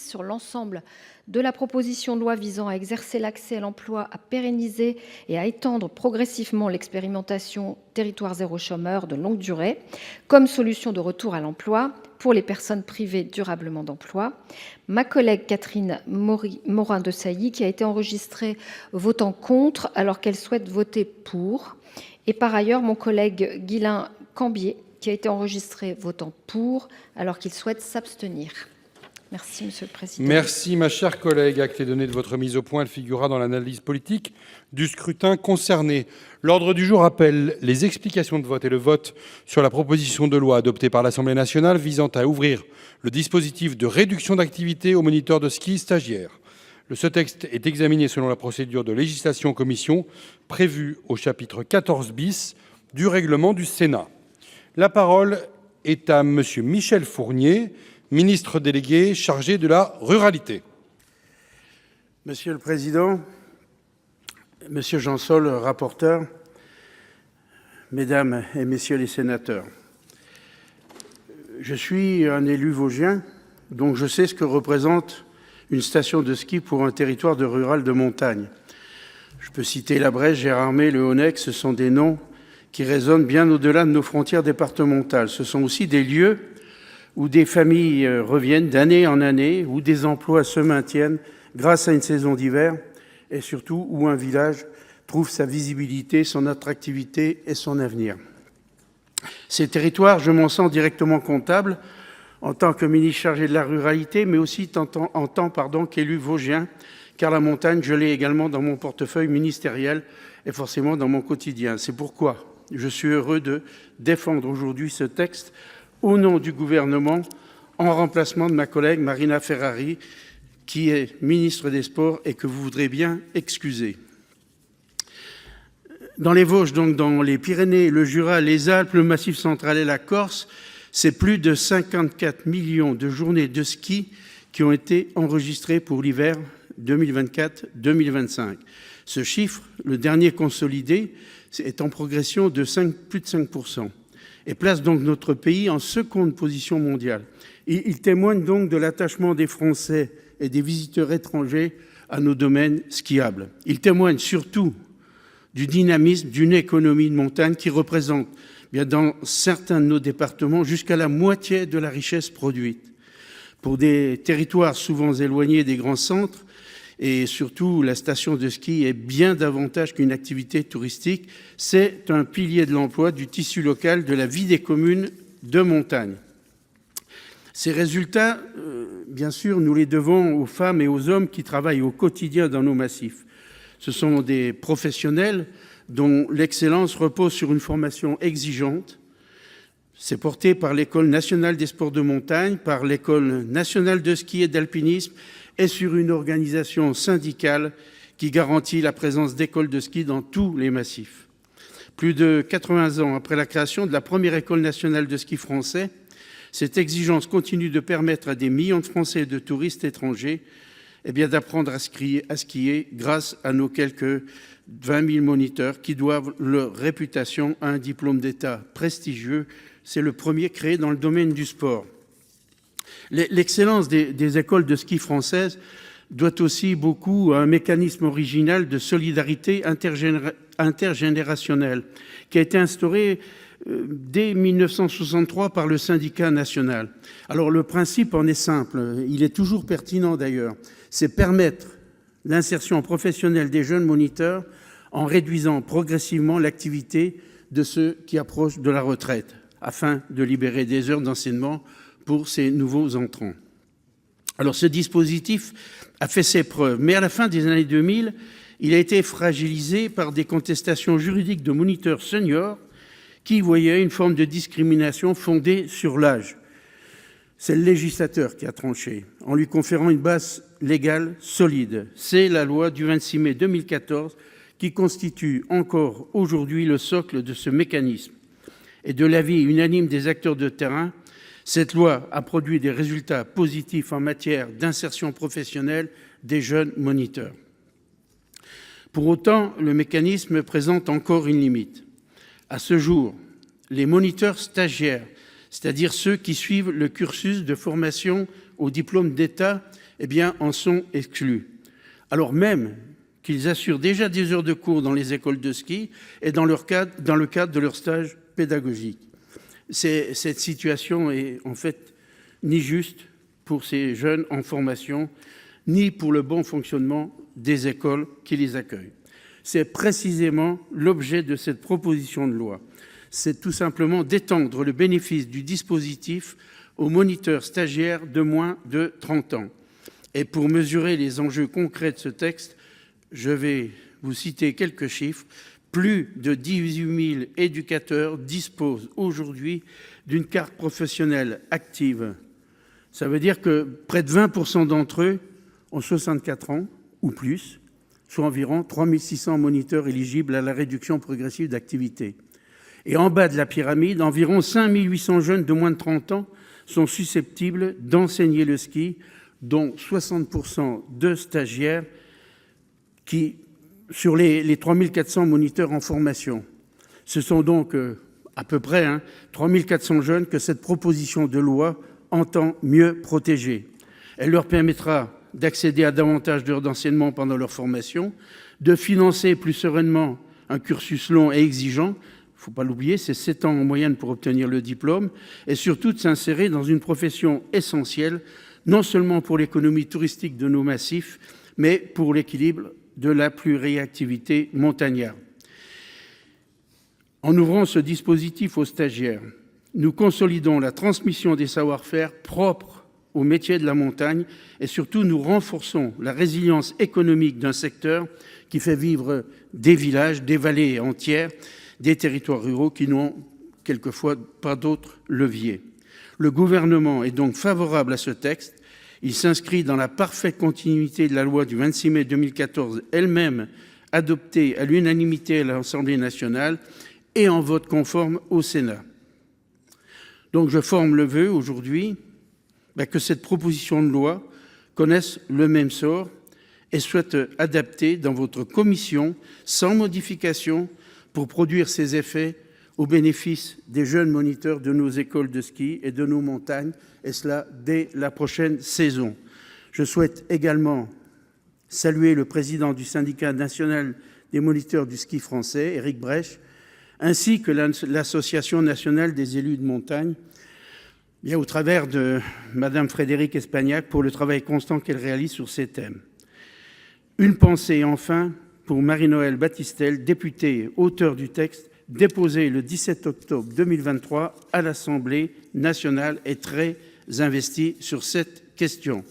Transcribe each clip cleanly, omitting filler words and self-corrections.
sur l'ensemble de la proposition de loi visant à exercer l'accès à l'emploi, à pérenniser et à étendre progressivement l'expérimentation territoire zéro chômeur de longue durée comme solution de retour à l'emploi pour les personnes privées durablement d'emploi. Ma collègue Catherine Morin-Desailly, qui a été enregistrée votant contre alors qu'elle souhaite voter pour. Et par ailleurs, mon collègue Guislain Cambier, qui a été enregistré votant pour alors qu'il souhaite s'abstenir. Merci, Monsieur le Président. Merci, ma chère collègue. Acte est donné de votre mise au point. Elle figurera dans l'analyse politique du scrutin concerné. L'ordre du jour appelle les explications de vote et le vote sur la proposition de loi adoptée par l'Assemblée nationale visant à ouvrir le dispositif de réduction d'activité aux moniteurs de ski stagiaires. Ce texte est examiné selon la procédure de législation en commission prévue au chapitre 14 bis du règlement du Sénat. La parole est à Monsieur Michel Fournier, ministre délégué chargé de la ruralité. Monsieur le Président, Monsieur Jean Sol, rapporteur, Mesdames et Messieurs les sénateurs, je suis un élu vosgien, donc je sais ce que représente une station de ski pour un territoire de rural de montagne. Je peux citer la Bresse, Gérardmer, le Honeck, ce sont des noms qui résonnent bien au-delà de nos frontières départementales. Ce sont aussi des lieux où des familles reviennent d'année en année, où des emplois se maintiennent grâce à une saison d'hiver, et surtout où un village trouve sa visibilité, son attractivité et son avenir. Ces territoires, je m'en sens directement comptable en tant que ministre chargé de la ruralité, mais aussi en tant qu'élu vosgien, car la montagne, je l'ai également dans mon portefeuille ministériel et forcément dans mon quotidien. C'est pourquoi je suis heureux de défendre aujourd'hui ce texte au nom du gouvernement, en remplacement de ma collègue Marina Ferrari, qui est ministre des Sports et que vous voudrez bien excuser. Dans les Vosges, donc dans les Pyrénées, le Jura, les Alpes, le Massif central et la Corse, c'est plus de 54 millions de journées de ski qui ont été enregistrées pour l'hiver 2024-2025. Ce chiffre, le dernier consolidé, est en progression de plus de 5%. Et place donc notre pays en seconde position mondiale. Il témoigne donc de l'attachement des Français et des visiteurs étrangers à nos domaines skiables. Il témoigne surtout du dynamisme d'une économie de montagne qui représente, bien dans certains de nos départements, jusqu'à la moitié de la richesse produite. Pour des territoires souvent éloignés des grands centres, et surtout la station de ski est bien davantage qu'une activité touristique, c'est un pilier de l'emploi, du tissu local, de la vie des communes de montagne. Ces résultats, bien sûr, nous les devons aux femmes et aux hommes qui travaillent au quotidien dans nos massifs. Ce sont des professionnels dont l'excellence repose sur une formation exigeante. C'est porté par l'École nationale des sports de montagne, par l'École nationale de ski et d'alpinisme, et sur une organisation syndicale qui garantit la présence d'écoles de ski dans tous les massifs. Plus de 80 ans après la création de la première école nationale de ski français, cette exigence continue de permettre à des millions de Français et de touristes étrangers d'apprendre à skier grâce à nos quelques 20 000 moniteurs qui doivent leur réputation à un diplôme d'État prestigieux. C'est le premier créé dans le domaine du sport. L'excellence des écoles de ski françaises doit aussi beaucoup à un mécanisme original de solidarité intergénérationnelle qui a été instauré dès 1963 par le syndicat national. Alors le principe en est simple, il est toujours pertinent d'ailleurs, c'est permettre l'insertion professionnelle des jeunes moniteurs en réduisant progressivement l'activité de ceux qui approchent de la retraite, afin de libérer des heures d'enseignement pour ces nouveaux entrants. Alors ce dispositif a fait ses preuves, mais à la fin des années 2000, il a été fragilisé par des contestations juridiques de moniteurs seniors qui voyaient une forme de discrimination fondée sur l'âge. C'est le législateur qui a tranché, en lui conférant une base légale solide. C'est la loi du 26 mai 2014 qui constitue encore aujourd'hui le socle de ce mécanisme. Et de l'avis unanime des acteurs de terrain, cette loi a produit des résultats positifs en matière d'insertion professionnelle des jeunes moniteurs. Pour autant, le mécanisme présente encore une limite. À ce jour, les moniteurs stagiaires, c'est-à-dire ceux qui suivent le cursus de formation au diplôme d'État en sont exclus, alors même qu'ils assurent déjà des heures de cours dans les écoles de ski et dans le cadre de leur stage pédagogique. Cette situation est en fait ni juste pour ces jeunes en formation, ni pour le bon fonctionnement des écoles qui les accueillent. C'est précisément l'objet de cette proposition de loi. C'est tout simplement d'étendre le bénéfice du dispositif aux moniteurs stagiaires de moins de 30 ans. Et pour mesurer les enjeux concrets de ce texte, je vais vous citer quelques chiffres. Plus de 18 000 éducateurs disposent aujourd'hui d'une carte professionnelle active. Ça veut dire que près de 20% d'entre eux ont 64 ans ou plus, soit environ 3 600 moniteurs éligibles à la réduction progressive d'activité. Et en bas de la pyramide, environ 5 800 jeunes de moins de 30 ans sont susceptibles d'enseigner le ski, dont 60% de stagiaires sur les 3 400 moniteurs en formation. Ce sont donc à peu près 3 400 jeunes que cette proposition de loi entend mieux protéger. Elle leur permettra d'accéder à davantage d'heures d'enseignement pendant leur formation, de financer plus sereinement un cursus long et exigeant, il ne faut pas l'oublier, c'est 7 ans en moyenne pour obtenir le diplôme, et surtout de s'insérer dans une profession essentielle, non seulement pour l'économie touristique de nos massifs, mais pour l'équilibre de la pluriactivité montagnarde. En ouvrant ce dispositif aux stagiaires, nous consolidons la transmission des savoir-faire propres au métier de la montagne et surtout nous renforçons la résilience économique d'un secteur qui fait vivre des villages, des vallées entières, des territoires ruraux qui n'ont quelquefois pas d'autres leviers. Le gouvernement est donc favorable à ce texte. Il s'inscrit dans la parfaite continuité de la loi du 26 mai 2014, elle-même adoptée à l'unanimité à l'Assemblée nationale et en vote conforme au Sénat. Donc je forme le vœu aujourd'hui que cette proposition de loi connaisse le même sort et soit adaptée dans votre commission sans modification pour produire ses effets au bénéfice des jeunes moniteurs de nos écoles de ski et de nos montagnes, et cela dès la prochaine saison. Je souhaite également saluer le président du syndicat national des moniteurs du ski français, Éric Brèche, ainsi que l'Association nationale des élus de montagne, au travers de Madame Frédérique Espagnac pour le travail constant qu'elle réalise sur ces thèmes. Une pensée enfin pour Marie-Noëlle Battistel, députée, auteure du texte, déposé le 17 octobre 2023 à l'Assemblée nationale et très investie sur cette question.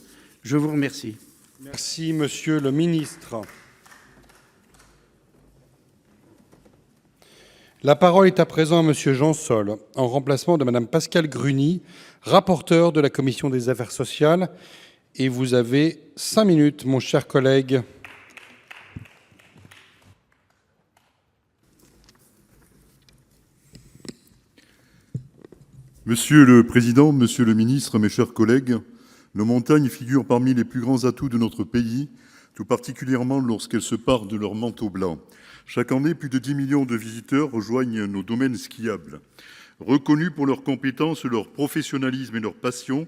Je vous remercie. Merci, Monsieur le ministre. La parole est à présent à Monsieur Jean Sol, en remplacement de Madame Pascale Gruny, rapporteur de la Commission des Affaires sociales. Et vous avez 5 minutes, mon cher collègue. Monsieur le Président, Monsieur le Ministre, mes chers collègues, nos montagnes figurent parmi les plus grands atouts de notre pays, tout particulièrement lorsqu'elles se parent de leur manteau blanc. Chaque année, plus de 10 millions de visiteurs rejoignent nos domaines skiables. Reconnus pour leurs compétences, leur professionnalisme et leur passion,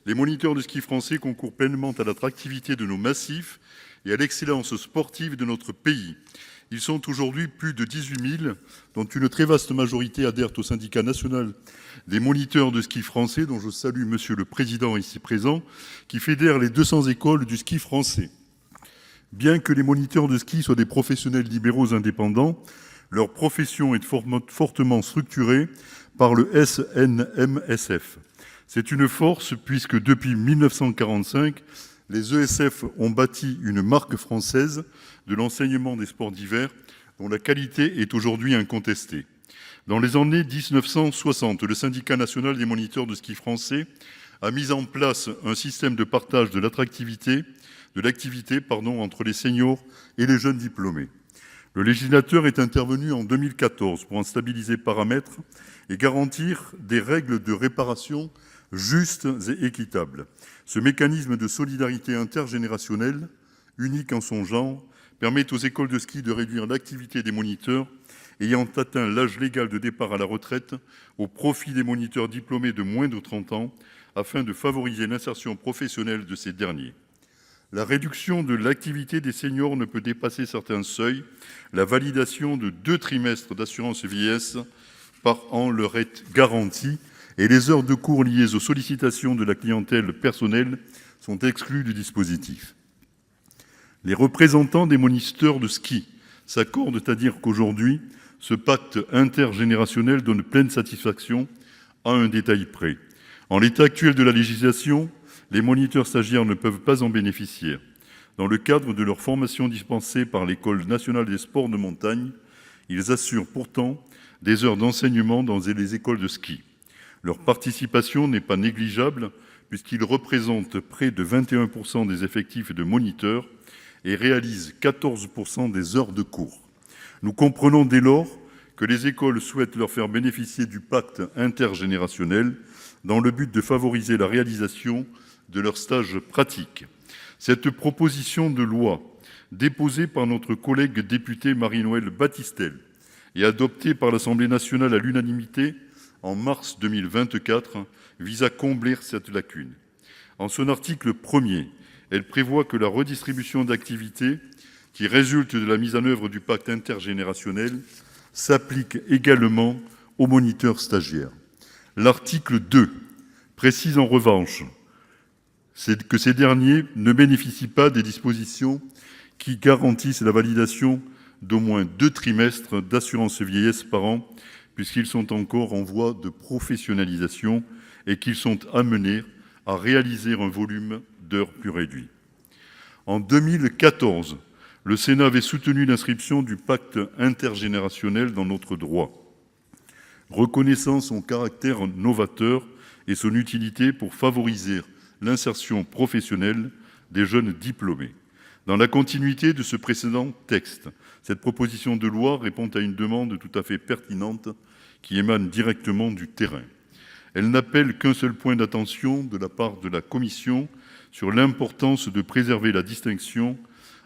les moniteurs de ski français concourent pleinement à l'attractivité de nos massifs et à l'excellence sportive de notre pays. Ils sont aujourd'hui plus de 18 000, dont une très vaste majorité adhèrent au syndicat national des moniteurs de ski français, dont je salue Monsieur le Président ici présent, qui fédère les 200 écoles du ski français. Bien que les moniteurs de ski soient des professionnels libéraux indépendants, leur profession est fortement structurée par le SNMSF. C'est une force puisque depuis 1945, les ESF ont bâti une marque française de l'enseignement des sports d'hiver dont la qualité est aujourd'hui incontestée. Dans les années 1960, le syndicat national des moniteurs de ski français a mis en place un système de partage de l'activité entre les seniors et les jeunes diplômés. Le législateur est intervenu en 2014 pour en stabiliser paramètres et garantir des règles de réparation justes et équitables. Ce mécanisme de solidarité intergénérationnelle, unique en son genre, permet aux écoles de ski de réduire l'activité des moniteurs ayant atteint l'âge légal de départ à la retraite au profit des moniteurs diplômés de moins de 30 ans afin de favoriser l'insertion professionnelle de ces derniers. La réduction de l'activité des seniors ne peut dépasser certains seuils. La validation de 2 trimestres d'assurance vieillesse par an leur est garantie et les heures de cours liées aux sollicitations de la clientèle personnelle sont exclues du dispositif. Les représentants des moniteurs de ski s'accordent à dire qu'aujourd'hui, ce pacte intergénérationnel donne pleine satisfaction à un détail près. En l'état actuel de la législation, les moniteurs stagiaires ne peuvent pas en bénéficier. Dans le cadre de leur formation dispensée par l'École nationale des sports de montagne, ils assurent pourtant des heures d'enseignement dans les écoles de ski. Leur participation n'est pas négligeable puisqu'ils représentent près de 21% des effectifs de moniteurs et réalisent 14% des heures de cours. Nous comprenons dès lors que les écoles souhaitent leur faire bénéficier du pacte intergénérationnel dans le but de favoriser la réalisation de leurs stages pratiques. Cette proposition de loi, déposée par notre collègue députée Marie-Noëlle Battistel et adoptée par l'Assemblée nationale à l'unanimité en mars 2024, vise à combler cette lacune. En son article 1er, elle prévoit que la redistribution d'activités qui résulte de la mise en œuvre du pacte intergénérationnel s'applique également aux moniteurs stagiaires. L'article 2 précise en revanche que ces derniers ne bénéficient pas des dispositions qui garantissent la validation d'au moins 2 trimestres d'assurance vieillesse par an, puisqu'ils sont encore en voie de professionnalisation et qu'ils sont amenés à réaliser un volume d'heures plus réduit. En 2014, le Sénat avait soutenu l'inscription du pacte intergénérationnel dans notre droit, reconnaissant son caractère novateur et son utilité pour favoriser l'insertion professionnelle des jeunes diplômés. Dans la continuité de ce précédent texte, cette proposition de loi répond à une demande tout à fait pertinente qui émane directement du terrain. Elle n'appelle qu'un seul point d'attention de la part de la Commission sur l'importance de préserver la distinction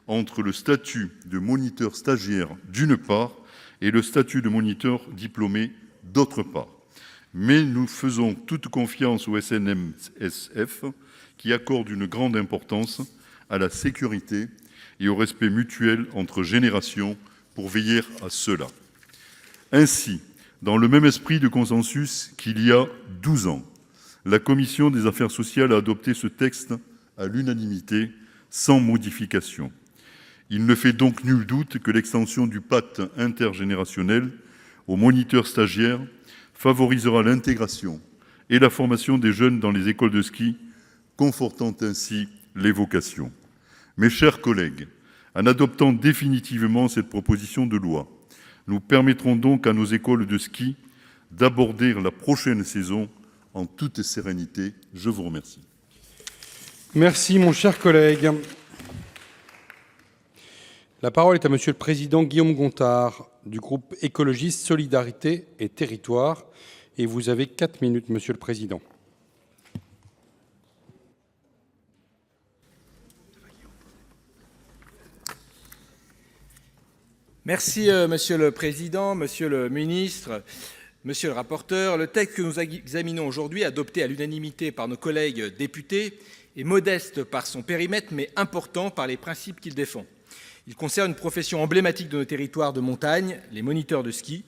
entre le statut de moniteur stagiaire d'une part et le statut de moniteur diplômé d'autre part. Mais nous faisons toute confiance au SNMSF qui accorde une grande importance à la sécurité et au respect mutuel entre générations pour veiller à cela. Ainsi, dans le même esprit de consensus qu'il y a 12 ans, la Commission des affaires sociales a adopté ce texte à l'unanimité, sans modification. Il ne fait donc nul doute que l'extension du pacte intergénérationnel aux moniteurs stagiaires favorisera l'intégration et la formation des jeunes dans les écoles de ski, confortant ainsi les vocations. Mes chers collègues, en adoptant définitivement cette proposition de loi, nous permettrons donc à nos écoles de ski d'aborder la prochaine saison en toute sérénité. Je vous remercie. Merci, mon cher collègue. La parole est à Monsieur le Président Guillaume Gontard, du groupe écologiste Solidarité et Territoires. Et vous avez 4 minutes, Monsieur le Président. Merci, Monsieur le Président, Monsieur le Ministre, Monsieur le rapporteur. Le texte que nous examinons aujourd'hui, adopté à l'unanimité par nos collègues députés, est modeste par son périmètre, mais important par les principes qu'il défend. Il concerne une profession emblématique de nos territoires de montagne, les moniteurs de ski.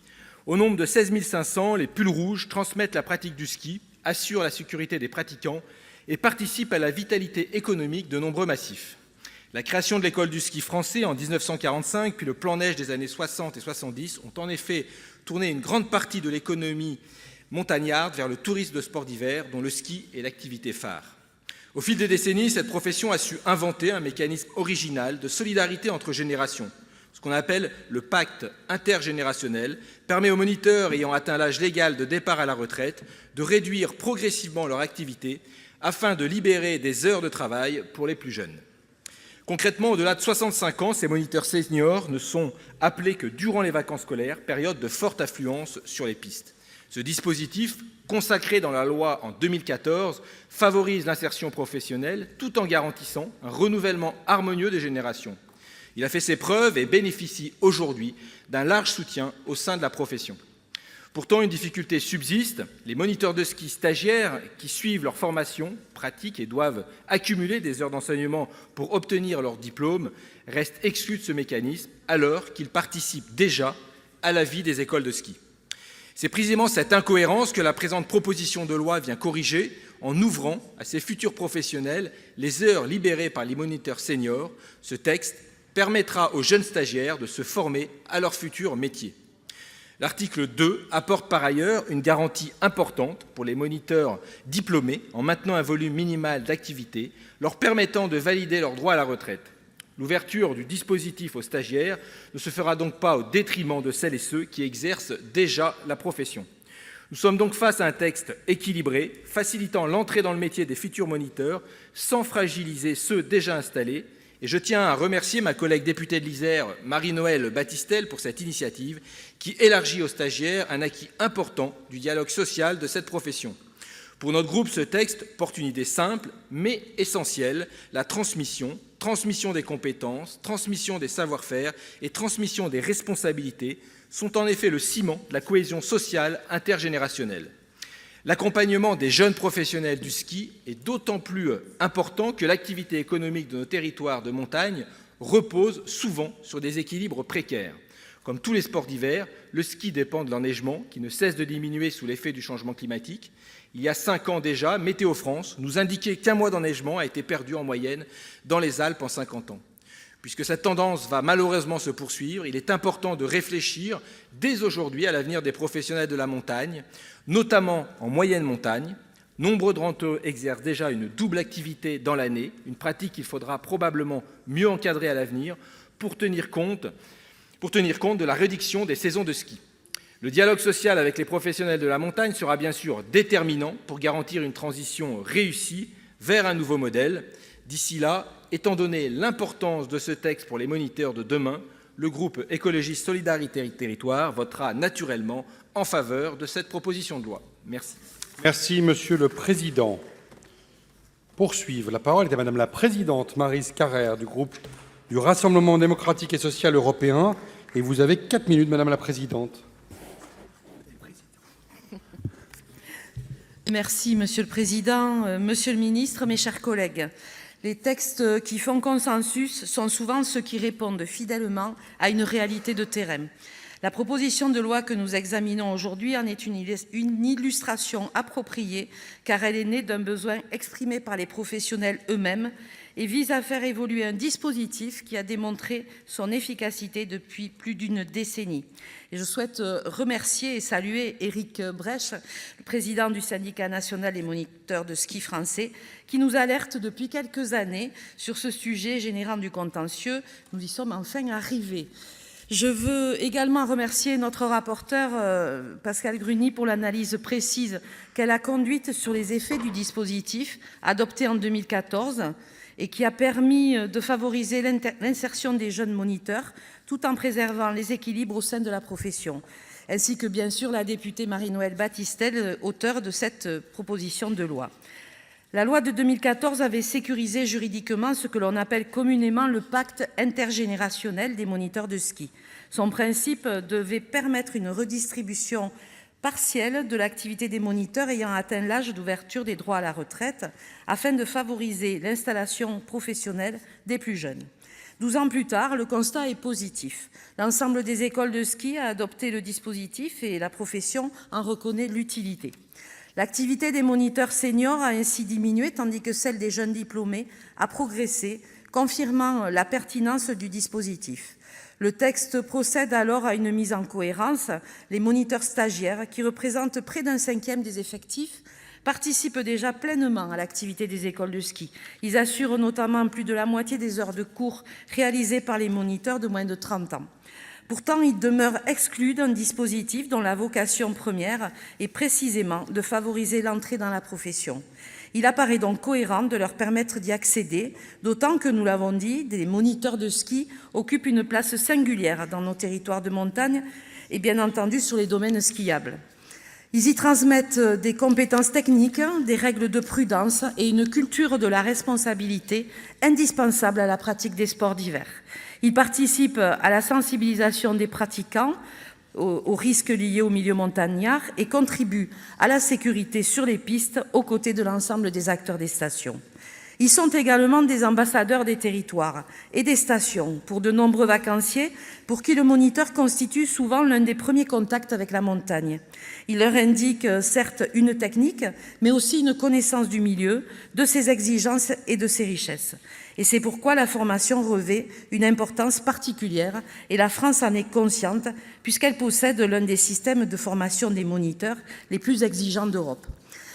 Au nombre de 16 500, les pulls rouges transmettent la pratique du ski, assurent la sécurité des pratiquants et participent à la vitalité économique de nombreux massifs. La création de l'école du ski français en 1945, puis le plan neige des années 60 et 70 ont en effet tourné une grande partie de l'économie montagnarde vers le tourisme de sport d'hiver, dont le ski est l'activité phare. Au fil des décennies, cette profession a su inventer un mécanisme original de solidarité entre générations. Ce qu'on appelle le pacte intergénérationnel permet aux moniteurs ayant atteint l'âge légal de départ à la retraite de réduire progressivement leur activité afin de libérer des heures de travail pour les plus jeunes. Concrètement, au-delà de 65 ans, ces moniteurs seniors ne sont appelés que durant les vacances scolaires, période de forte affluence sur les pistes. Ce dispositif, consacré dans la loi en 2014, favorise l'insertion professionnelle tout en garantissant un renouvellement harmonieux des générations. Il a fait ses preuves et bénéficie aujourd'hui d'un large soutien au sein de la profession. Pourtant, une difficulté subsiste. Les moniteurs de ski stagiaires qui suivent leur formation pratique et doivent accumuler des heures d'enseignement pour obtenir leur diplôme restent exclus de ce mécanisme alors qu'ils participent déjà à la vie des écoles de ski. C'est précisément cette incohérence que la présente proposition de loi vient corriger en ouvrant à ces futurs professionnels les heures libérées par les moniteurs seniors. Ce texte permettra aux jeunes stagiaires de se former à leur futur métier. L'article 2 apporte par ailleurs une garantie importante pour les moniteurs diplômés en maintenant un volume minimal d'activité, leur permettant de valider leur droit à la retraite. L'ouverture du dispositif aux stagiaires ne se fera donc pas au détriment de celles et ceux qui exercent déjà la profession. Nous sommes donc face à un texte équilibré, facilitant l'entrée dans le métier des futurs moniteurs sans fragiliser ceux déjà installés. Et je tiens à remercier ma collègue députée de l'Isère, Marie-Noëlle Battistel, pour cette initiative qui élargit aux stagiaires un acquis important du dialogue social de cette profession. Pour notre groupe, ce texte porte une idée simple mais essentielle, la transmission des compétences, transmission des savoir-faire et transmission des responsabilités sont en effet le ciment de la cohésion sociale intergénérationnelle. L'accompagnement des jeunes professionnels du ski est d'autant plus important que l'activité économique de nos territoires de montagne repose souvent sur des équilibres précaires. Comme tous les sports d'hiver, le ski dépend de l'enneigement qui ne cesse de diminuer sous l'effet du changement climatique. Il y a 5 ans déjà, Météo France nous indiquait qu'un mois d'enneigement a été perdu en moyenne dans les Alpes en 50 ans. Puisque cette tendance va malheureusement se poursuivre, il est important de réfléchir dès aujourd'hui à l'avenir des professionnels de la montagne, notamment en moyenne montagne. Nombre d'entre eux exercent déjà une double activité dans l'année, une pratique qu'il faudra probablement mieux encadrer à l'avenir pour tenir compte de la réduction des saisons de ski. Le dialogue social avec les professionnels de la montagne sera bien sûr déterminant pour garantir une transition réussie vers un nouveau modèle. D'ici là, étant donné l'importance de ce texte pour les moniteurs de demain, le groupe Écologiste Solidarité et Territoires votera naturellement en faveur de cette proposition de loi. Merci. Merci, Monsieur le Président. Poursuivre. La parole est à Madame la Présidente Maryse Carrère du groupe du Rassemblement démocratique et social européen. Et vous avez 4 minutes, Madame la Présidente. Merci, Monsieur le Président, Monsieur le Ministre, mes chers collègues. Les textes qui font consensus sont souvent ceux qui répondent fidèlement à une réalité de terrain. La proposition de loi que nous examinons aujourd'hui en est une illustration appropriée car elle est née d'un besoin exprimé par les professionnels eux-mêmes et vise à faire évoluer un dispositif qui a démontré son efficacité depuis plus d'une décennie. Et je souhaite remercier et saluer Éric Brèche, le président du syndicat national des moniteurs de ski français, qui nous alerte depuis quelques années sur ce sujet générant du contentieux. Nous y sommes enfin arrivés. Je veux également remercier notre rapporteure Pascale Gruny pour l'analyse précise qu'elle a conduite sur les effets du dispositif adopté en 2014 et qui a permis de favoriser l'insertion des jeunes moniteurs tout en préservant les équilibres au sein de la profession, ainsi que bien sûr la députée Marie-Noëlle Battistel, auteure de cette proposition de loi. La loi de 2014 avait sécurisé juridiquement ce que l'on appelle communément le pacte intergénérationnel des moniteurs de ski. Son principe devait permettre une redistribution partielle de l'activité des moniteurs ayant atteint l'âge d'ouverture des droits à la retraite afin de favoriser l'installation professionnelle des plus jeunes. 12 ans plus tard, le constat est positif. L'ensemble des écoles de ski a adopté le dispositif et la profession en reconnaît l'utilité. L'activité des moniteurs seniors a ainsi diminué, tandis que celle des jeunes diplômés a progressé, confirmant la pertinence du dispositif. Le texte procède alors à une mise en cohérence. Les moniteurs stagiaires, qui représentent près d'un cinquième des effectifs, participent déjà pleinement à l'activité des écoles de ski. Ils assurent notamment plus de la moitié des heures de cours réalisées par les moniteurs de moins de 30 ans. Pourtant, ils demeurent exclus d'un dispositif dont la vocation première est précisément de favoriser l'entrée dans la profession. Il apparaît donc cohérent de leur permettre d'y accéder, d'autant que, nous l'avons dit, des moniteurs de ski occupent une place singulière dans nos territoires de montagne et bien entendu sur les domaines skiables. Ils y transmettent des compétences techniques, des règles de prudence et une culture de la responsabilité indispensable à la pratique des sports d'hiver. Ils participent à la sensibilisation des pratiquants aux risques liés au milieu montagnard et contribuent à la sécurité sur les pistes aux côtés de l'ensemble des acteurs des stations. Ils sont également des ambassadeurs des territoires et des stations pour de nombreux vacanciers pour qui le moniteur constitue souvent l'un des premiers contacts avec la montagne. Il leur indique certes une technique, mais aussi une connaissance du milieu, de ses exigences et de ses richesses. Et c'est pourquoi la formation revêt une importance particulière et la France en est consciente puisqu'elle possède l'un des systèmes de formation des moniteurs les plus exigeants d'Europe.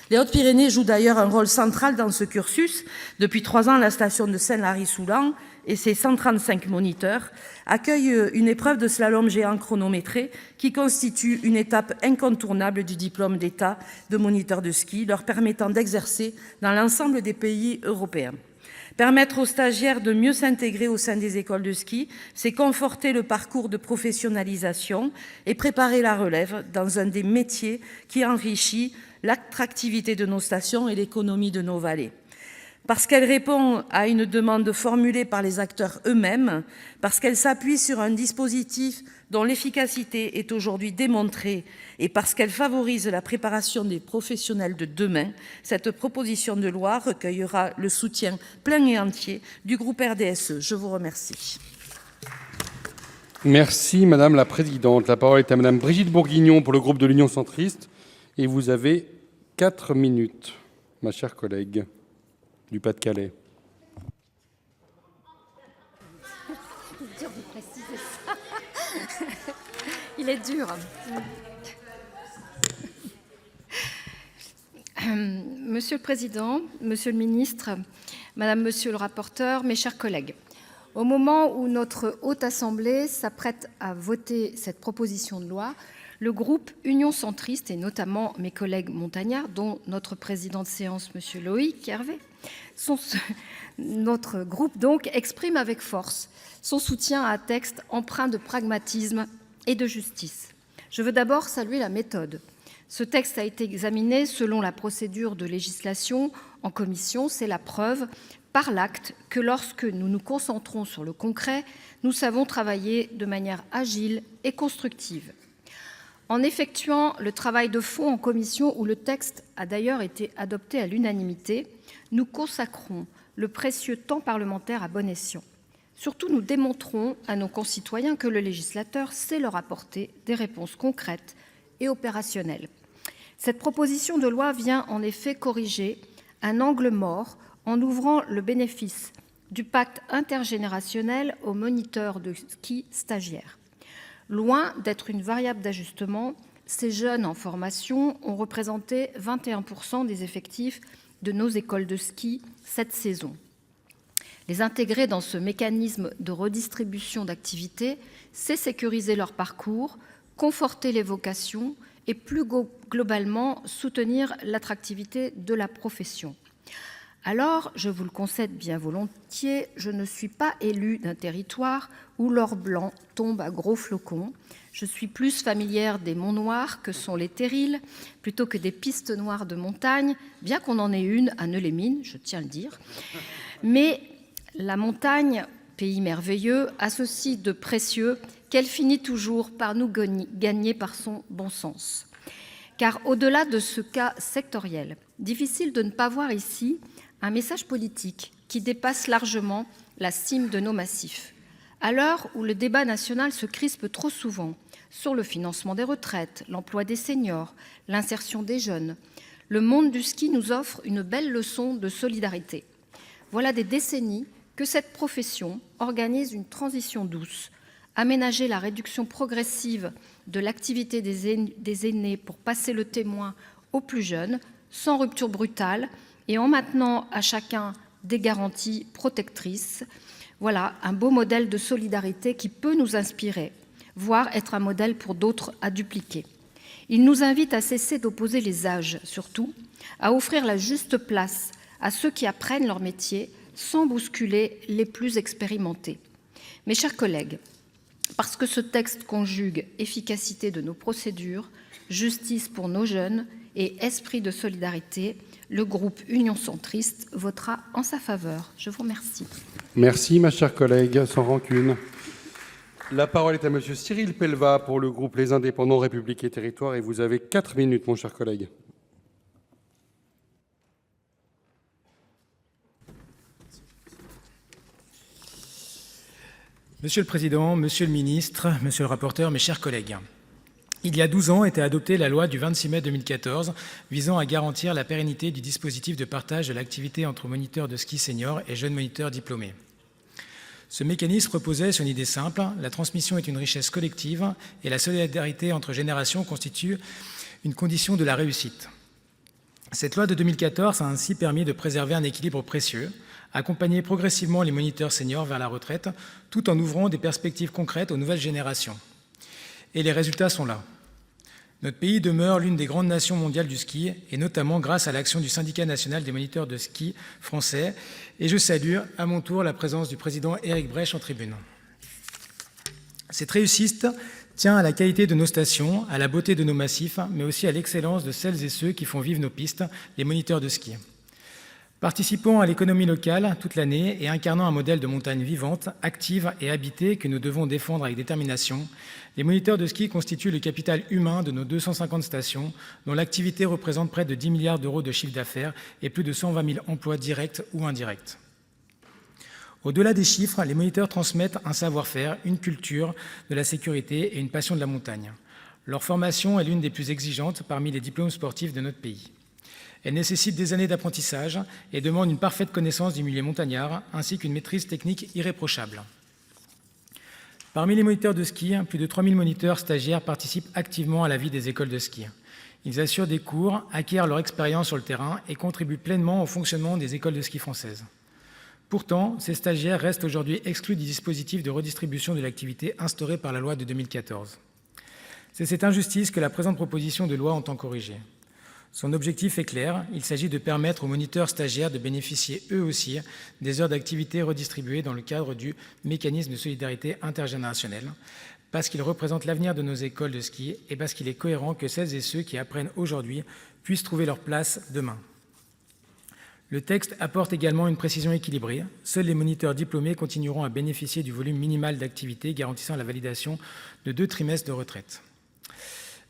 Les Hautes-Pyrénées jouent d'ailleurs un rôle central dans ce cursus. Depuis 3 ans, la station de Saint-Lary-Soulan et ses 135 moniteurs accueillent une épreuve de slalom géant chronométré qui constitue une étape incontournable du diplôme d'État de moniteur de ski, leur permettant d'exercer dans l'ensemble des pays européens. Permettre aux stagiaires de mieux s'intégrer au sein des écoles de ski, c'est conforter le parcours de professionnalisation et préparer la relève dans un des métiers qui enrichit l'attractivité de nos stations et l'économie de nos vallées. Parce qu'elle répond à une demande formulée par les acteurs eux-mêmes, parce qu'elle s'appuie sur un dispositif dont l'efficacité est aujourd'hui démontrée et parce qu'elle favorise la préparation des professionnels de demain, cette proposition de loi recueillera le soutien plein et entier du groupe RDSE. Je vous remercie. Merci Madame la Présidente. La parole est à Madame Brigitte Bourguignon pour le groupe de l'Union centriste. Et vous avez 4 minutes, ma chère collègue du Pas-de-Calais. Dur de préciser ça. Il est dur. Monsieur le Président, Monsieur le Ministre, Madame, Monsieur le rapporteur, mes chers collègues, au moment où notre Haute Assemblée s'apprête à voter cette proposition de loi, le groupe Union centriste, et notamment mes collègues montagnards, dont notre président de séance, Monsieur Loïc Hervé, notre groupe donc exprime avec force son soutien à un texte empreint de pragmatisme et de justice. Je veux d'abord saluer la méthode. Ce texte a été examiné selon la procédure de législation en commission. C'est la preuve par l'acte que lorsque nous nous concentrons sur le concret, nous savons travailler de manière agile et constructive. En effectuant le travail de fond en commission, où le texte a d'ailleurs été adopté à l'unanimité, nous consacrons le précieux temps parlementaire à bon escient. Surtout, nous démontrons à nos concitoyens que le législateur sait leur apporter des réponses concrètes et opérationnelles. Cette proposition de loi vient en effet corriger un angle mort en ouvrant le bénéfice du pacte intergénérationnel aux moniteurs de ski stagiaires. Loin d'être une variable d'ajustement, ces jeunes en formation ont représenté 21% des effectifs de nos écoles de ski cette saison. Les intégrer dans ce mécanisme de redistribution d'activités, c'est sécuriser leur parcours, conforter les vocations et plus globalement soutenir l'attractivité de la profession. Alors, je vous le concède bien volontiers, je ne suis pas élue d'un territoire où l'or blanc tombe à gros flocons. Je suis plus familière des monts noirs que sont les terrils, plutôt que des pistes noires de montagne, bien qu'on en ait une à Neux-les-Mines, je tiens à le dire. Mais la montagne, pays merveilleux, a ceci de précieux qu'elle finit toujours par nous gagner par son bon sens. Car au-delà de ce cas sectoriel, difficile de ne pas voir ici un message politique qui dépasse largement la cime de nos massifs. À l'heure où le débat national se crispe trop souvent sur le financement des retraites, l'emploi des seniors, l'insertion des jeunes, le monde du ski nous offre une belle leçon de solidarité. Voilà des décennies que cette profession organise une transition douce, aménager la réduction progressive de l'activité des aînés pour passer le témoin aux plus jeunes, sans rupture brutale, et en maintenant à chacun des garanties protectrices. Voilà un beau modèle de solidarité qui peut nous inspirer, voire être un modèle pour d'autres à dupliquer. Il nous invite à cesser d'opposer les âges, surtout, à offrir la juste place à ceux qui apprennent leur métier sans bousculer les plus expérimentés. Mes chers collègues, parce que ce texte conjugue efficacité de nos procédures, justice pour nos jeunes et esprit de solidarité, le groupe Union centriste votera en sa faveur. Je vous remercie. Merci, ma chère collègue, sans rancune. La parole est à monsieur Cyril Pellevat pour le groupe Les Indépendants, République et Territoires, et vous avez 4 minutes, mon cher collègue. Monsieur le Président, Monsieur le Ministre, Monsieur le rapporteur, mes chers collègues, il y a 12 ans était adoptée la loi du 26 mai 2014 visant à garantir la pérennité du dispositif de partage de l'activité entre moniteurs de ski seniors et jeunes moniteurs diplômés. Ce mécanisme reposait sur une idée simple, la transmission est une richesse collective et la solidarité entre générations constitue une condition de la réussite. Cette loi de 2014 a ainsi permis de préserver un équilibre précieux, accompagner progressivement les moniteurs seniors vers la retraite, tout en ouvrant des perspectives concrètes aux nouvelles générations. Et les résultats sont là. Notre pays demeure l'une des grandes nations mondiales du ski, et notamment grâce à l'action du Syndicat national des moniteurs de ski français. Et je salue à mon tour la présence du président Éric Brech en tribune. Cette réussite tient à la qualité de nos stations, à la beauté de nos massifs, mais aussi à l'excellence de celles et ceux qui font vivre nos pistes, les moniteurs de ski. Participant à l'économie locale toute l'année et incarnant un modèle de montagne vivante, active et habitée que nous devons défendre avec détermination, les moniteurs de ski constituent le capital humain de nos 250 stations, dont l'activité représente près de 10 milliards d'euros de chiffre d'affaires et plus de 120 000 emplois directs ou indirects. Au-delà des chiffres, les moniteurs transmettent un savoir-faire, une culture de la sécurité et une passion de la montagne. Leur formation est l'une des plus exigeantes parmi les diplômes sportifs de notre pays. Elle nécessite des années d'apprentissage et demande une parfaite connaissance du milieu montagnard ainsi qu'une maîtrise technique irréprochable. Parmi les moniteurs de ski, plus de 3000 moniteurs stagiaires participent activement à la vie des écoles de ski. Ils assurent des cours, acquièrent leur expérience sur le terrain et contribuent pleinement au fonctionnement des écoles de ski françaises. Pourtant, ces stagiaires restent aujourd'hui exclus du dispositif de redistribution de l'activité instauré par la loi de 2014. C'est cette injustice que la présente proposition de loi entend corriger. Son objectif est clair, il s'agit de permettre aux moniteurs stagiaires de bénéficier eux aussi des heures d'activité redistribuées dans le cadre du mécanisme de solidarité intergénérationnelle, parce qu'ils représentent l'avenir de nos écoles de ski et parce qu'il est cohérent que celles et ceux qui apprennent aujourd'hui puissent trouver leur place demain. Le texte apporte également une précision équilibrée. Seuls les moniteurs diplômés continueront à bénéficier du volume minimal d'activité garantissant la validation de 2 trimestres de retraite.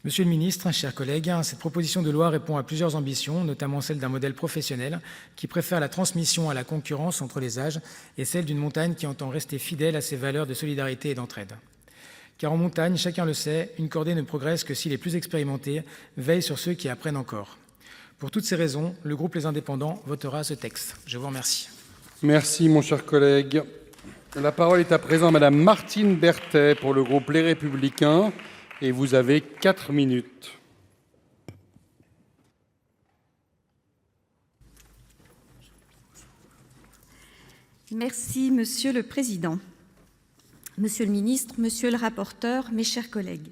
Monsieur le ministre, chers collègues, cette proposition de loi répond à plusieurs ambitions, notamment celle d'un modèle professionnel qui préfère la transmission à la concurrence entre les âges et celle d'une montagne qui entend rester fidèle à ses valeurs de solidarité et d'entraide. Car en montagne, chacun le sait, une cordée ne progresse que si les plus expérimentés veillent sur ceux qui apprennent encore. Pour toutes ces raisons, le groupe Les Indépendants votera ce texte. Je vous remercie. Merci, mon cher collègue. La parole est à présent à madame Martine Berthet pour le groupe Les Républicains. Et vous avez 4 minutes. Merci, Monsieur le Président. Monsieur le Ministre, Monsieur le rapporteur, mes chers collègues,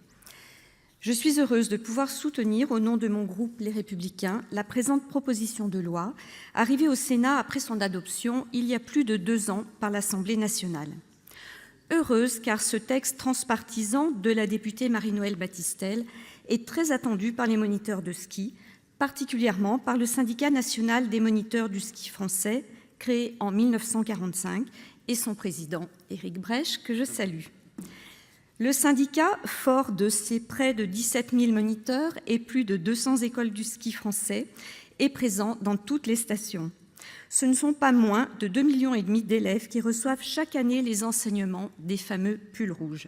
je suis heureuse de pouvoir soutenir, au nom de mon groupe Les Républicains, la présente proposition de loi, arrivée au Sénat après son adoption il y a plus de 2 ans par l'Assemblée nationale. Heureuse car ce texte transpartisan de la députée Marie-Noëlle Battistel est très attendu par les moniteurs de ski, particulièrement par le Syndicat national des moniteurs du ski français, créé en 1945, et son président Éric Brech, que je salue. Le syndicat, fort de ses près de 17 000 moniteurs et plus de 200 écoles du ski français, est présent dans toutes les stations. Ce ne sont pas moins de 2,5 millions d'élèves qui reçoivent chaque année les enseignements des fameux pulls rouges.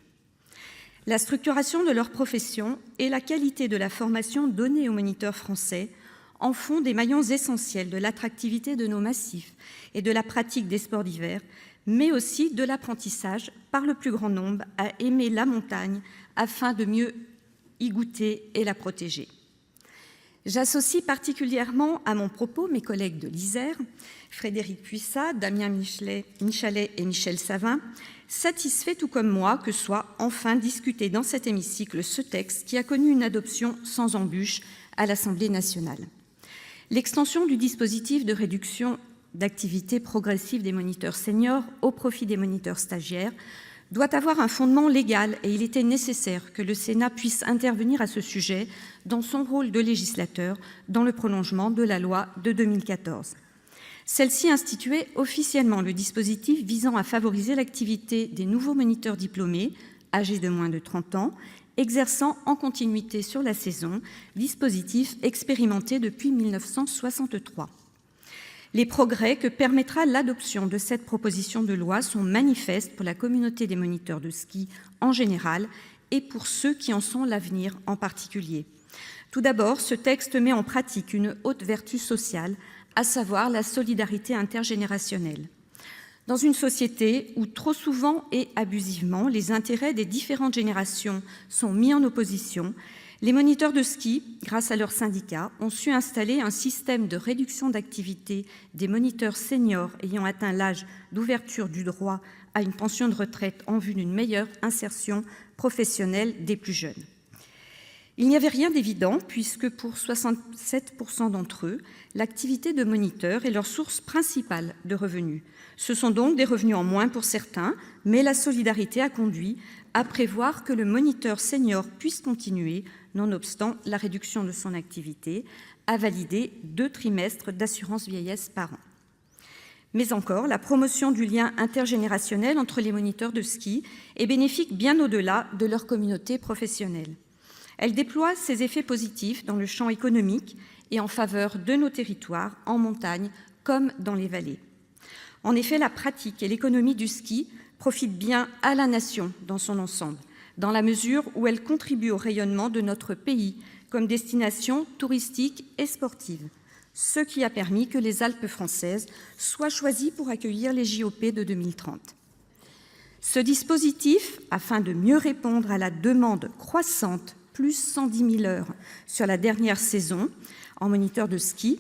La structuration de leur profession et la qualité de la formation donnée aux moniteurs français en font des maillons essentiels de l'attractivité de nos massifs et de la pratique des sports d'hiver, mais aussi de l'apprentissage par le plus grand nombre à aimer la montagne afin de mieux y goûter et la protéger. J'associe particulièrement à mon propos mes collègues de l'Isère, Frédérique Puissat, Damien Michalet et Michel Savin, satisfaits tout comme moi que soit enfin discuté dans cet hémicycle ce texte qui a connu une adoption sans embûche à l'Assemblée nationale. L'extension du dispositif de réduction d'activité progressive des moniteurs seniors au profit des moniteurs stagiaires doit avoir un fondement légal et il était nécessaire que le Sénat puisse intervenir à ce sujet dans son rôle de législateur dans le prolongement de la loi de 2014. Celle-ci instituait officiellement le dispositif visant à favoriser l'activité des nouveaux moniteurs diplômés âgés de moins de 30 ans, exerçant en continuité sur la saison, dispositif expérimenté depuis 1963. Les progrès que permettra l'adoption de cette proposition de loi sont manifestes pour la communauté des moniteurs de ski en général et pour ceux qui en sont l'avenir en particulier. Tout d'abord, ce texte met en pratique une haute vertu sociale, à savoir la solidarité intergénérationnelle. Dans une société où trop souvent et abusivement les intérêts des différentes générations sont mis en opposition, les moniteurs de ski, grâce à leurs syndicats, ont su installer un système de réduction d'activité des moniteurs seniors ayant atteint l'âge d'ouverture du droit à une pension de retraite en vue d'une meilleure insertion professionnelle des plus jeunes. Il n'y avait rien d'évident puisque pour 67% d'entre eux, l'activité de moniteur est leur source principale de revenus. Ce sont donc des revenus en moins pour certains, mais la solidarité a conduit à prévoir que le moniteur senior puisse continuer, nonobstant la réduction de son activité, à valider 2 trimestres d'assurance vieillesse par an. Mais encore, la promotion du lien intergénérationnel entre les moniteurs de ski est bénéfique bien au-delà de leur communauté professionnelle. Elle déploie ses effets positifs dans le champ économique et en faveur de nos territoires, en montagne comme dans les vallées. En effet, la pratique et l'économie du ski profitent bien à la nation dans son ensemble, dans la mesure où elle contribue au rayonnement de notre pays comme destination touristique et sportive, ce qui a permis que les Alpes françaises soient choisies pour accueillir les JOP de 2030. Ce dispositif, afin de mieux répondre à la demande croissante, plus 110 000 heures sur la dernière saison en moniteur de ski,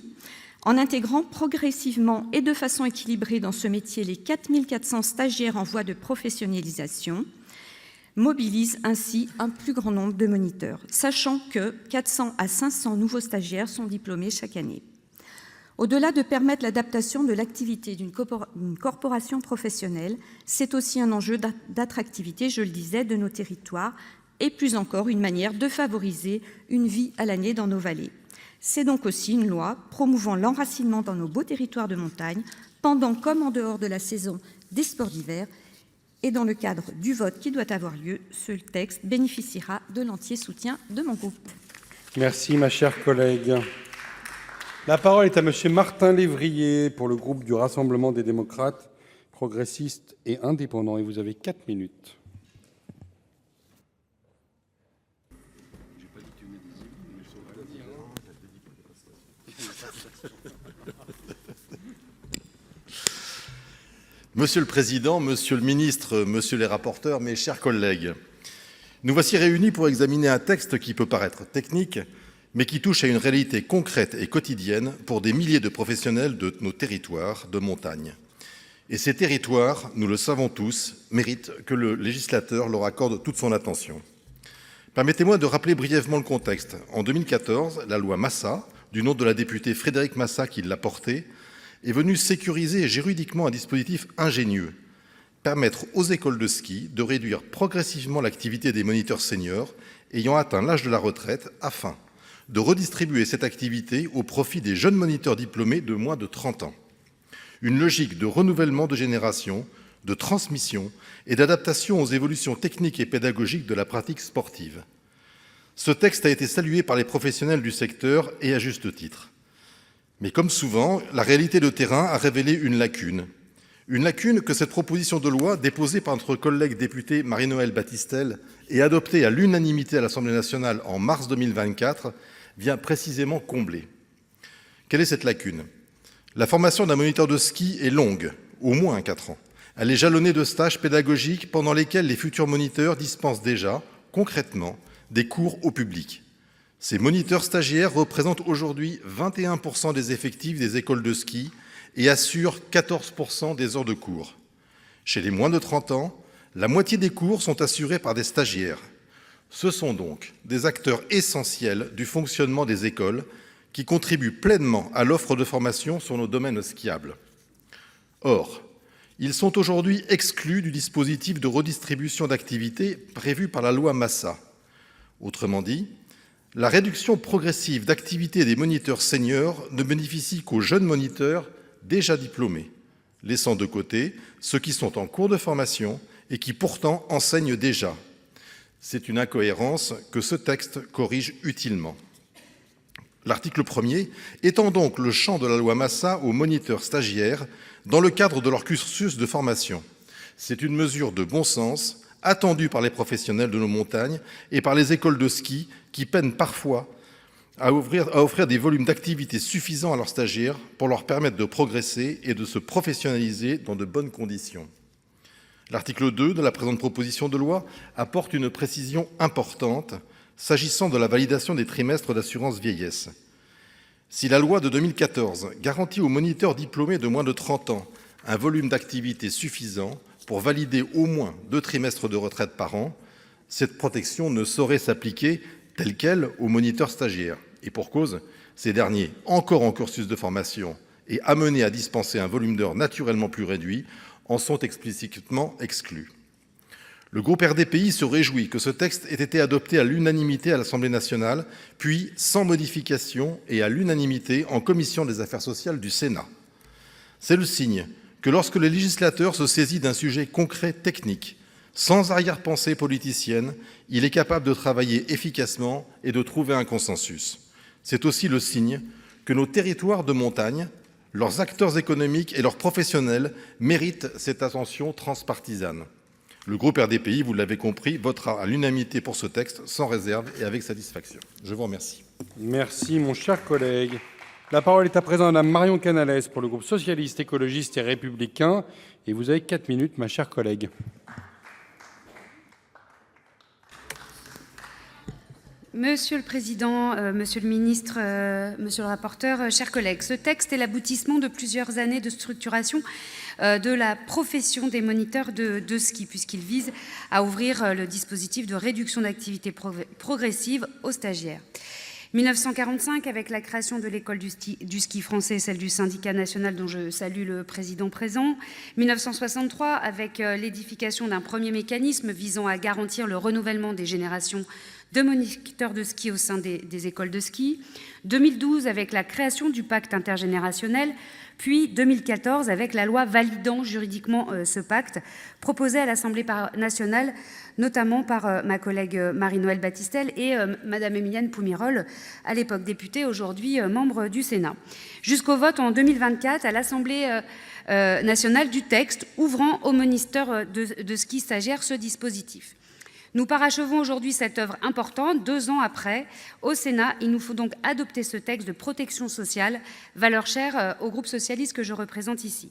en intégrant progressivement et de façon équilibrée dans ce métier les 4 400 stagiaires en voie de professionnalisation, mobilise ainsi un plus grand nombre de moniteurs, sachant que 400 à 500 nouveaux stagiaires sont diplômés chaque année. Au-delà de permettre l'adaptation de l'activité d'une corporation professionnelle, c'est aussi un enjeu d'attractivité, je le disais, de nos territoires, et plus encore une manière de favoriser une vie à l'année dans nos vallées. C'est donc aussi une loi promouvant l'enracinement dans nos beaux territoires de montagne, pendant comme en dehors de la saison des sports d'hiver. Et dans le cadre du vote qui doit avoir lieu, ce texte bénéficiera de l'entier soutien de mon groupe. Merci, ma chère collègue. La parole est à monsieur Martin Lévrier pour le groupe du Rassemblement des démocrates, progressistes et indépendants. Et vous avez 4 minutes. Monsieur le Président, Monsieur le Ministre, Monsieur les rapporteurs, mes chers collègues, nous voici réunis pour examiner un texte qui peut paraître technique, mais qui touche à une réalité concrète et quotidienne pour des milliers de professionnels de nos territoires de montagne. Et ces territoires, nous le savons tous, méritent que le législateur leur accorde toute son attention. Permettez-moi de rappeler brièvement le contexte. En 2014, la loi Massa, du nom de la députée Frédérique Massa qui l'a portée, est venue sécuriser juridiquement un dispositif ingénieux, permettre aux écoles de ski de réduire progressivement l'activité des moniteurs seniors ayant atteint l'âge de la retraite afin de redistribuer cette activité au profit des jeunes moniteurs diplômés de moins de 30 ans. Une logique de renouvellement de génération, de transmission et d'adaptation aux évolutions techniques et pédagogiques de la pratique sportive. Ce texte a été salué par les professionnels du secteur et à juste titre. Mais comme souvent, la réalité de terrain a révélé une lacune que cette proposition de loi, déposée par notre collègue députée Marie-Noëlle Battistel et adoptée à l'unanimité à l'Assemblée nationale en mars 2024, vient précisément combler. Quelle est cette lacune ? La formation d'un moniteur de ski est longue, au moins 4 ans. Elle est jalonnée de stages pédagogiques pendant lesquels les futurs moniteurs dispensent déjà, concrètement, des cours au public. Ces moniteurs stagiaires représentent aujourd'hui 21% des effectifs des écoles de ski et assurent 14% des heures de cours. Chez les moins de 30 ans, la moitié des cours sont assurés par des stagiaires. Ce sont donc des acteurs essentiels du fonctionnement des écoles qui contribuent pleinement à l'offre de formation sur nos domaines skiables. Or, ils sont aujourd'hui exclus du dispositif de redistribution d'activités prévu par la loi Massa. Autrement dit, la réduction progressive d'activité des moniteurs seniors ne bénéficie qu'aux jeunes moniteurs déjà diplômés, laissant de côté ceux qui sont en cours de formation et qui pourtant enseignent déjà, C'est une incohérence que ce texte corrige utilement. L'article 1er étend donc le champ de la loi Massa aux moniteurs stagiaires dans le cadre de leur cursus de formation. C'est une mesure de bon sens, attendue par les professionnels de nos montagnes et par les écoles de ski qui peinent parfois à offrir des volumes d'activité suffisants à leurs stagiaires pour leur permettre de progresser et de se professionnaliser dans de bonnes conditions. L'article 2 de la présente proposition de loi apporte une précision importante s'agissant de la validation des trimestres d'assurance vieillesse. Si la loi de 2014 garantit aux moniteurs diplômés de moins de 30 ans un volume d'activité suffisant pour valider au moins 2 trimestres de retraite par an, cette protection ne saurait s'appliquer telle qu'elle aux moniteurs stagiaires. Et pour cause, ces derniers, encore en cursus de formation et amenés à dispenser un volume d'heures naturellement plus réduit, en sont explicitement exclus. Le groupe RDPI se réjouit que ce texte ait été adopté à l'unanimité à l'Assemblée nationale, puis sans modification et à l'unanimité en commission des affaires sociales du Sénat. C'est le signe que lorsque le législateur se saisit d'un sujet concret technique, sans arrière-pensée politicienne, il est capable de travailler efficacement et de trouver un consensus. C'est aussi le signe que nos territoires de montagne, leurs acteurs économiques et leurs professionnels méritent cette attention transpartisane. Le groupe RDPI, vous l'avez compris, votera à l'unanimité pour ce texte, sans réserve et avec satisfaction. Je vous remercie. Merci, mon cher collègue. La parole est à présent à Mme Marion Canalès pour le groupe socialiste, écologiste et républicain. Et vous avez 4 minutes, ma chère collègue. Monsieur le Président, Monsieur le Ministre, Monsieur le rapporteur, chers collègues, ce texte est l'aboutissement de plusieurs années de structuration de la profession des moniteurs de ski, puisqu'il vise à ouvrir le dispositif de réduction d'activité progressive aux stagiaires. 1945, avec la création de l'école du ski français et celle du syndicat national dont je salue le président présent. 1963, avec l'édification d'un premier mécanisme visant à garantir le renouvellement des générations de moniteurs de ski au sein des écoles de ski. 2012, avec la création du pacte intergénérationnel, puis 2014, avec la loi validant juridiquement ce pacte, proposée à l'Assemblée nationale, notamment par ma collègue Marie-Noëlle Battistel et Madame Émilienne Poumirol, à l'époque députée, aujourd'hui membre du Sénat. Jusqu'au vote en 2024 à l'Assemblée nationale du texte ouvrant aux moniteurs de ski stagiaires ce dispositif. Nous parachevons aujourd'hui cette œuvre importante. 2 ans après, au Sénat, il nous faut donc adopter ce texte de protection sociale, valeur chère au groupe socialiste que je représente ici.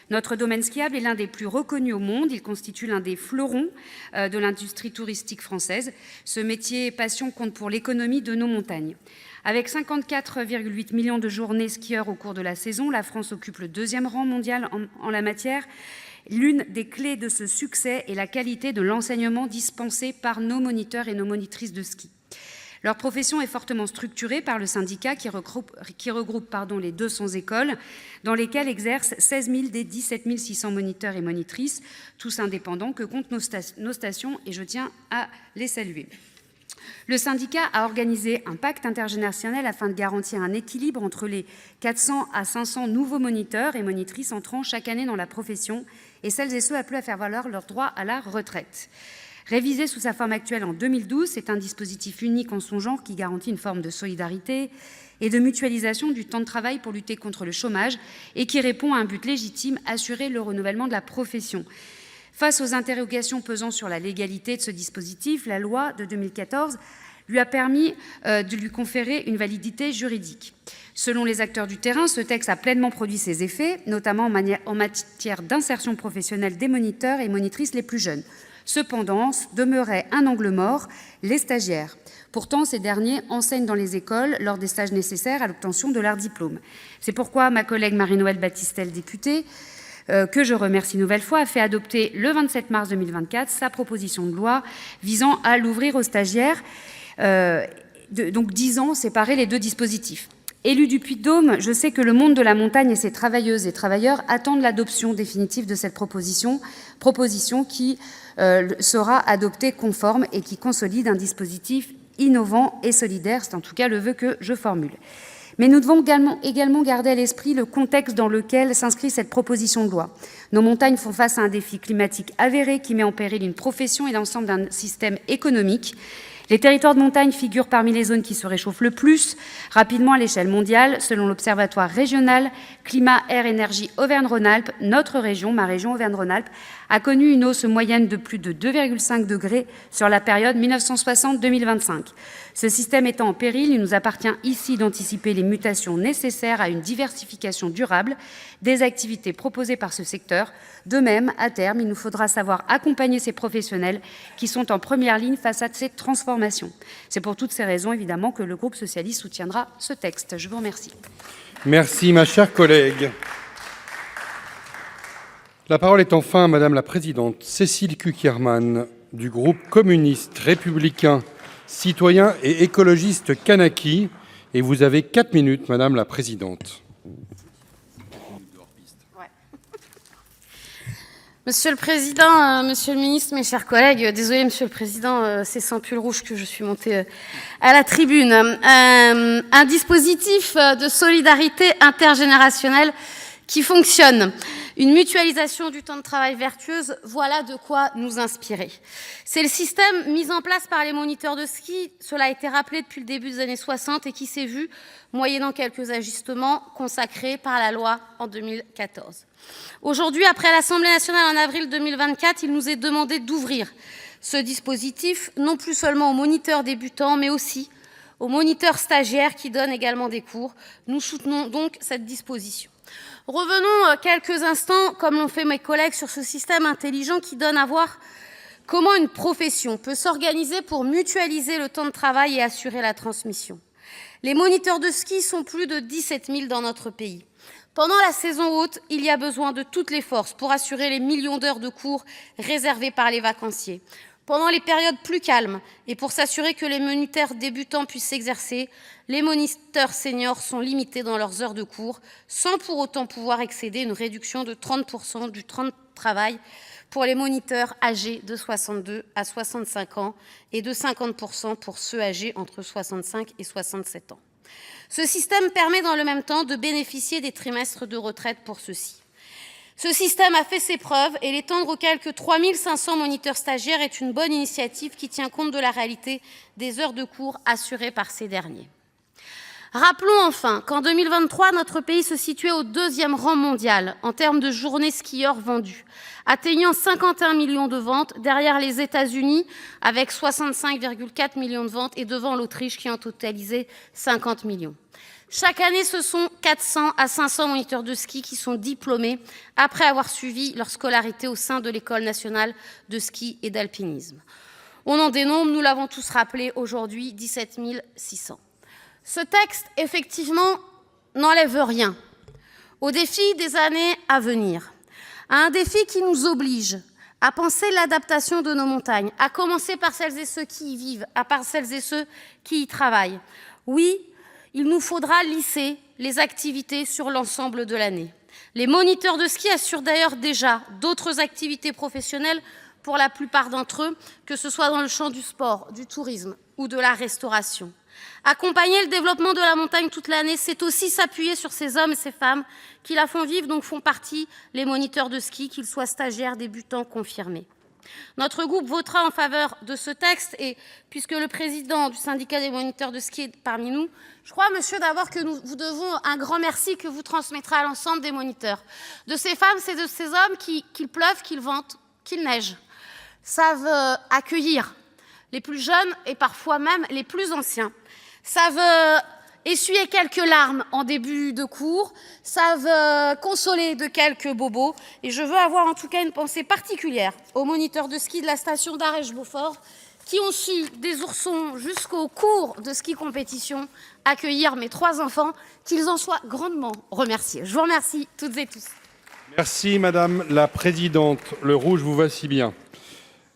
Notre domaine skiable est l'un des plus reconnus au monde. Il constitue l'un des fleurons de l'industrie touristique française. Ce métier passion compte pour l'économie de nos montagnes. Avec 54,8 millions de journées skieurs au cours de la saison, la France occupe le 2e rang mondial en la matière. L'une des clés de ce succès est la qualité de l'enseignement dispensé par nos moniteurs et nos monitrices de ski. Leur profession est fortement structurée par le syndicat qui regroupe les 200 écoles dans lesquelles exercent 16 000 des 17 600 moniteurs et monitrices, tous indépendants que comptent nos stations et je tiens à les saluer. Le syndicat a organisé un pacte intergénérationnel afin de garantir un équilibre entre les 400 à 500 nouveaux moniteurs et monitrices entrant chaque année dans la profession et celles et ceux appelés à faire valoir leur droit à la retraite. Révisé sous sa forme actuelle en 2012, c'est un dispositif unique en son genre qui garantit une forme de solidarité et de mutualisation du temps de travail pour lutter contre le chômage et qui répond à un but légitime, assurer le renouvellement de la profession. Face aux interrogations pesant sur la légalité de ce dispositif, la loi de 2014 lui a permis de lui conférer une validité juridique. Selon les acteurs du terrain, ce texte a pleinement produit ses effets, notamment en matière d'insertion professionnelle des moniteurs et monitrices les plus jeunes. Cependant, demeurait un angle mort, les stagiaires. Pourtant, ces derniers enseignent dans les écoles lors des stages nécessaires à l'obtention de leur diplôme. C'est pourquoi ma collègue Marie-Noëlle Battistel, députée, que je remercie une nouvelle fois, a fait adopter le 27 mars 2024 sa proposition de loi visant à l'ouvrir aux stagiaires, donc 10 ans séparer les 2 dispositifs. Élue du Puy-de-Dôme, je sais que le monde de la montagne et ses travailleuses et travailleurs attendent l'adoption définitive de cette proposition qui sera adoptée conforme et qui consolide un dispositif innovant et solidaire. C'est en tout cas le vœu que je formule. Mais nous devons également garder à l'esprit le contexte dans lequel s'inscrit cette proposition de loi. Nos montagnes font face à un défi climatique avéré qui met en péril une profession et l'ensemble d'un système économique. Les territoires de montagne figurent parmi les zones qui se réchauffent le plus rapidement à l'échelle mondiale. Selon l'Observatoire régional Climat, Air, Énergie Auvergne-Rhône-Alpes, notre région, ma région Auvergne-Rhône-Alpes, a connu une hausse moyenne de plus de 2,5 degrés sur la période 1960-2025. Ce système étant en péril, il nous appartient ici d'anticiper les mutations nécessaires à une diversification durable des activités proposées par ce secteur. De même, à terme, il nous faudra savoir accompagner ces professionnels qui sont en première ligne face à cette transformation. C'est pour toutes ces raisons, évidemment, que le groupe socialiste soutiendra ce texte. Je vous remercie. Merci, ma chère collègue. La parole est enfin à Madame la Présidente Cécile Cukierman du groupe communiste, républicain, citoyen et écologiste Kanaki. Et vous avez 4 minutes, Madame la Présidente. Monsieur le Président, Monsieur le Ministre, mes chers collègues, désolé Monsieur le Président, c'est sans pull rouge que je suis montée à la tribune. Un dispositif de solidarité intergénérationnelle qui fonctionne. Une mutualisation du temps de travail vertueuse, voilà de quoi nous inspirer. C'est le système mis en place par les moniteurs de ski, cela a été rappelé depuis le début des années 60 et qui s'est vu, moyennant quelques ajustements, consacré par la loi en 2014. Aujourd'hui, après l'Assemblée nationale en avril 2024, il nous est demandé d'ouvrir ce dispositif, non plus seulement aux moniteurs débutants, mais aussi aux moniteurs stagiaires qui donnent également des cours. Nous soutenons donc cette disposition. Revenons quelques instants, comme l'ont fait mes collègues, sur ce système intelligent qui donne à voir comment une profession peut s'organiser pour mutualiser le temps de travail et assurer la transmission. Les moniteurs de ski sont plus de 17 000 dans notre pays. Pendant la saison haute, il y a besoin de toutes les forces pour assurer les millions d'heures de cours réservées par les vacanciers. Pendant les périodes plus calmes et pour s'assurer que les moniteurs débutants puissent s'exercer, les moniteurs seniors sont limités dans leurs heures de cours, sans pour autant pouvoir excéder une réduction de 30% du temps de travail pour les moniteurs âgés de 62 à 65 ans et de 50% pour ceux âgés entre 65 et 67 ans. Ce système permet dans le même temps de bénéficier des trimestres de retraite pour ceux-ci. Ce système a fait ses preuves et l'étendre aux quelques 3 500 moniteurs stagiaires est une bonne initiative qui tient compte de la réalité des heures de cours assurées par ces derniers. Rappelons enfin qu'en 2023, notre pays se situait au 2e rang mondial en termes de journées skieurs vendues, atteignant 51 millions de ventes derrière les États-Unis avec 65,4 millions de ventes et devant l'Autriche qui en totalisait 50 millions. Chaque année, ce sont 400 à 500 moniteurs de ski qui sont diplômés après avoir suivi leur scolarité au sein de l'École nationale de ski et d'alpinisme. On en dénombre, nous l'avons tous rappelé aujourd'hui, 17 600. Ce texte, effectivement, n'enlève rien au défi des années à venir, à un défi qui nous oblige à penser l'adaptation de nos montagnes, à commencer par celles et ceux qui y vivent, à part celles et ceux qui y travaillent. Oui, il nous faudra lisser les activités sur l'ensemble de l'année. Les moniteurs de ski assurent d'ailleurs déjà d'autres activités professionnelles pour la plupart d'entre eux, que ce soit dans le champ du sport, du tourisme ou de la restauration. Accompagner le développement de la montagne toute l'année, c'est aussi s'appuyer sur ces hommes et ces femmes qui la font vivre, donc font partie les moniteurs de ski, qu'ils soient stagiaires, débutants, confirmés. Notre groupe votera en faveur de ce texte et puisque le président du syndicat des moniteurs de ski est parmi nous, je crois, monsieur, d'abord que nous vous devons un grand merci que vous transmettrez à l'ensemble des moniteurs. De ces femmes, c'est de ces hommes qui, qu'il pleuve, qu'il vente, qu'il neige, savent accueillir les plus jeunes et parfois même les plus anciens, savent essuyer quelques larmes en début de cours, savent consoler de quelques bobos. Et je veux avoir en tout cas une pensée particulière aux moniteurs de ski de la station d'Arèche-Beaufort qui ont su, des oursons jusqu'au cours de ski compétition, accueillir mes 3 enfants, qu'ils en soient grandement remerciés. Je vous remercie toutes et tous. Merci Madame la Présidente. Le rouge vous va si bien.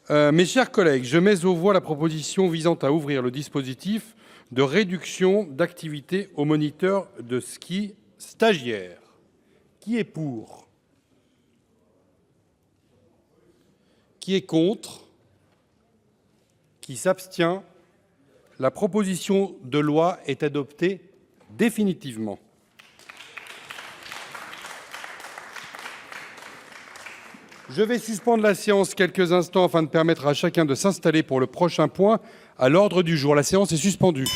Mes chers collègues, je mets aux voix la proposition visant à ouvrir le dispositif de réduction d'activité aux moniteurs de ski stagiaires. Qui est pour? Qui est contre? Qui s'abstient? La proposition de loi est adoptée définitivement. Je vais suspendre la séance quelques instants afin de permettre à chacun de s'installer pour le prochain point à l'ordre du jour. La séance est suspendue.